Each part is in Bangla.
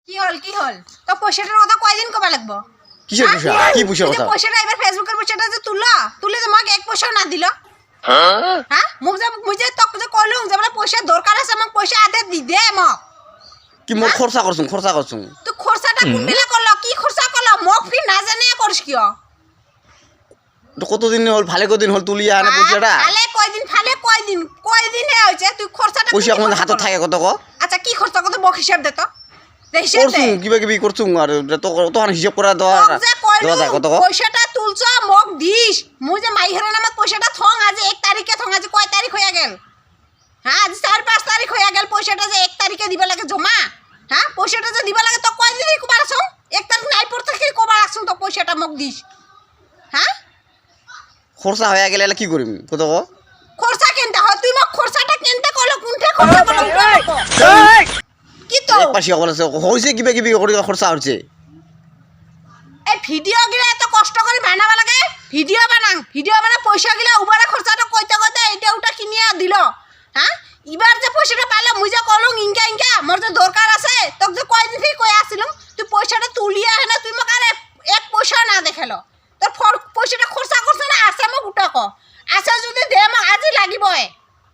কি হল তো পয়সাটার কথা কয়দিন কবা লাগবো? কিসের পয়সা? কি পয়সার কথা? পয়সাটা এবার ফেসবুকের পয়সাটা যে তুলে তোমাকে এক পয়সা না দিল, হ্যাঁ মুই যে তোকে যে কইলুম যে বলে পয়সা দরকার আছে, আমাকে পয়সা আদে দি দে মক। কি মোর খরচা করছুম তুই খরচাটা কোন বেলা করলো, কি খরচা করলো মক ফি না জানে করিস কিও? তো কতদিন হল, ভালে কদিন হল তুলিয়া আনে পয়সাটা? ফালে কয়দিন হয়েছে তুই খরচাটা পয়সা কোন হাতত থাকে কত ক? আচ্ছা কি খরচা কত মক হিসাব দে তো, হিসাব দে। করছুম কিবা কিবি করছুম আর তো তখন হিসাব করা দেওয়া যায় কত ক? পয়সাটা তুলছ মক দিস, মুই যে মাইহের নামত পয়সাটা থং আজ 1 তারিখে থং, আজ কয় তারিখ হইয়া গেল? হ্যাঁ আজ 4-5 তারিখ হইয়া গেল, পয়সাটা যে 1 তারিখে দিবা লাগে জমা। হ্যাঁ পয়সাটা যে দিবা লাগে তো কয় দিন কবার আসুন? 1 তারিখ নাই পর থেকে কবার আসুন তো পয়সাটা মক দিস? হ্যাঁ খরচা হয়ে গেলে কি করিম কত ক? খরচা কেনতে হয়? তুই মক খরচাটা কেনতে করলো, কোনটা খরচা করলো? কি তো এক পাশে বলেছে হইছে কিবা কিবি করে খরচা হচ্ছে। এই ভিডিও গিলা এত কষ্ট করে বানাবা লাগে, ভিডিও বানা পয়সা গিলা উবারে খরচাটা কইতে এটা ওটা কিনিয়া দিল। হ্যাঁ এবার যে পয়সাটা পাইলাম মুই যে কলং ইনকা মোর যে দরকার আছে তোক যে কয়দিন থেকে কই আসিলাম, তুই পয়সাটা তুলিয়া হেনা তুই মক আর এক পয়সা না দেখালো। তোর পয়সাটা খরচা করছ না আছে মক উটা ক আছে যদি দে মক আজি লাগিবই।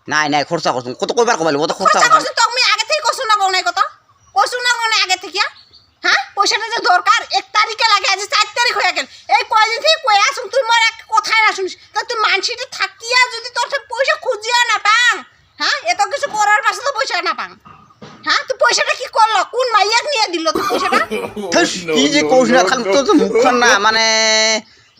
নাই খরচা করছুম কত কয়বার কমাইল কত খরচা করছ তো আমি আগে থেকে কইছ না কোন কথা, কইছ না কোন আগে থেকে? হ্যাঁ পয়সাটা যে দরকার 1 তারিখে লাগে, আজ 4 তারিখ হয়ে গেল, এই কয়দিন থেকে কই আসুন তুই মোর এক কথাই না শুনিস? তা তুই মানসিটা থাকিয়া যদি তোর পয়সা খুঁজিয়া না পাং, হ্যাঁ এত কিছু করার পাশে তো পয়সা না পাং। হ্যাঁ তুই পয়সাটা কি করলো, কোন মাইয়াক নিয়ে দিল তুই পয়সাটা? কি যে কইছ না খালি তো মুখখান না মানে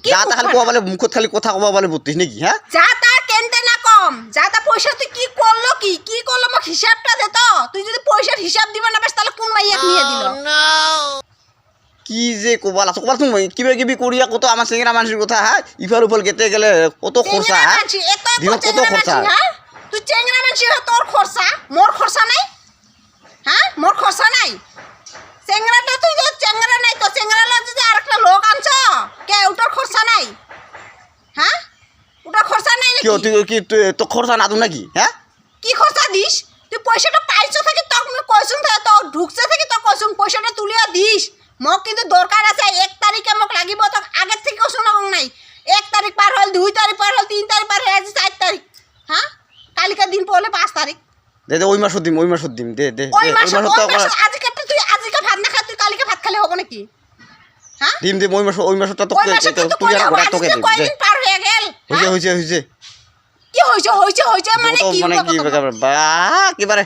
যা তা খালি কবা বলে মুখত খালি কথা কবা বলে বলতিস নাকি? হ্যাঁ যা তা কেনতে না কম, যা তা পয়সা তুই কি করলো, কি করলো মোক হিসাবটা দে তো। তুই যদি পয়সার হিসাব দিবা না পাস তাহলে কোন মাইয়াক নিয়ে দিল? কি যে কবাল আছে কবাল তুমি কিবা কিবি করিয়া কত আমার চেঙ্গরা মানুষের কথা। হ্যাঁ ইফাল উফাল গেতে গেলে কত খরচা। হ্যাঁ দিনত কত খরচা। তুই চেংরা মানসি তোর খরচা, মোর খরচা নাই? হ্যাঁ মোর খরচা নাই? চেংরাটা তুই যে চেংরা নাই তো চেংরা লজ যদি আরেকটা লোক আনছ কে ওটার খরচা নাই? হ্যাঁ ওটার খরচা নাই নাকি? তুই কি তো খরচা না দু নাকি? হ্যাঁ কি খরচা দিস? তুই পয়সাটা পাইছো থেকে তক আমি কইছুম তো ঢুকছে থেকে তো কইছুম পয়সাটা তুলিয়া দিস। মোক কিন্তু দরকার আছে 1 তারিখে মোক লাগিব, তো আগে থেকে কইছুম না নাই? 1 তারিখ পার হল, 2 তারিখ পার হল, 3 তারিখ পার হল, আজ 4 তারিখ। হ্যাঁ কালকের দিন পড়লে 5 তারিখ। দে ওই মাসত দিম দে ওই মাস আজকে তুই আজকে ভাত না খা, তুই কালকে ভাত খেলে হবে নাকি? হ্যাঁ দিম ওই মাসটা তো তুই আর ঘোড়া তোকে দিম। কয়দিন পার হয়ে গেল? হইছে কি হইছে মানে কি? মানে কি বা একেবারে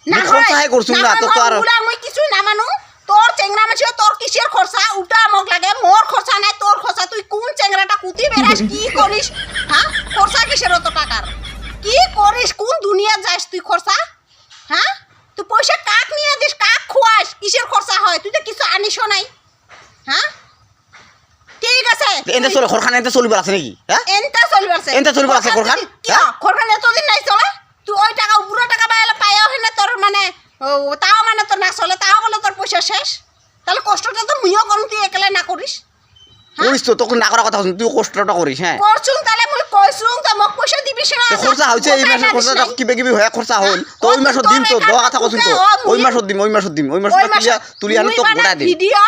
না খরচাই করছুম না তো আর আমি কিছু না মানু। তোর চেংরা মাছ তোর কিসের খরচা উটা মগ লাগে, মোর খরচা নাই তোর খরচা। তুই কোন চেংরাটা কুতি বেরাস কি করিস? হ্যাঁ খরচা কিসের অত টাকার? কি করিস, কোন দুনিয়া যাস তুই খরচা? হ্যাঁ তুই পয়সা কাক নিয়ে দিস, কাক খুয়াস, কিসের খরচা হয়? তুই তো কিছু আনিসও নাই। হ্যাঁ ঠিক আছে এনতে চলে খরখান এনতে চলিবার আছে নাকি? হ্যাঁ এনটা চলিবার আছে, এনতে চলিবার আছে খরখান। হ্যাঁ খরখান এতদিন নাই চলে। তুই ওই টাকা পুরো টাকা পাইও না তোর মানে তাও মানে তোর না চলে, তাও বলে তোর পয়সা শেষ। তাহলে কষ্টটা তো মুইও করুন, তুই একলা না করিস? করিস তো তখন না করার কথা তুই কষ্টটা করিস। হ্যাঁ করছুন তাহলে মুই কইছুম তো মোক পয়সা দিবিস না। খরচা হইছে এই মাসের খরচাটা কিবা কিবি হয়ে খরচা হল তো ওই মাসত দিম তো দোয়া কথা কইছুন তো ওই মাসত দিম ওই মাসটা তুলি আনি তো গোড়া দিম। ভিডিও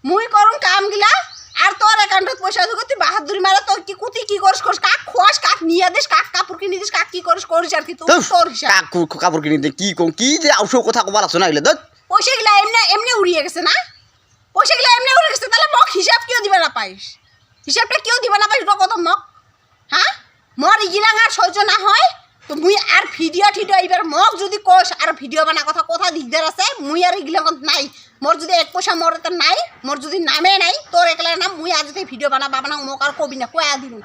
মুই করুন কাম গিলা আর তোর অ্যাকাউন্টত পয়সা দিগো, তুই বাহাদুরি মারা তোর কি কুতি কি করিস কাক খোয়াস, কাক নিয়ে দিস, কাক কাপড় কিনে দিস, কাক কি করিস আর কি তোর হিসাব। কাপড় কিনে দে কি যে আউসো কথা কবার আছে না এগুলো দত পয়সা গিলা এমনি উড়িয়ে গেছে না? পয়সা গিলা এমনি উড়িয়ে গেছে, তাহলে মক হিসাব কিও দিবা না পাইস? হিসাবটা কিও দিবা না পাইস কত মক? হ্যাঁ মোর ইগিলাং আর সহ্য না হয় তো মুই আর ভিডিও এবার মক যদি কস আর ভিডিও বানা কথা দিগদার আছে, মুই আর ইগিলাং নাই। মোর যদি 1 পয়সা মোর নাই, মোর যদি নামে নাই তোর একলা নাম, মুই আজ থেকে ভিডিও বানা মোক আর কবি না কয়া দিন।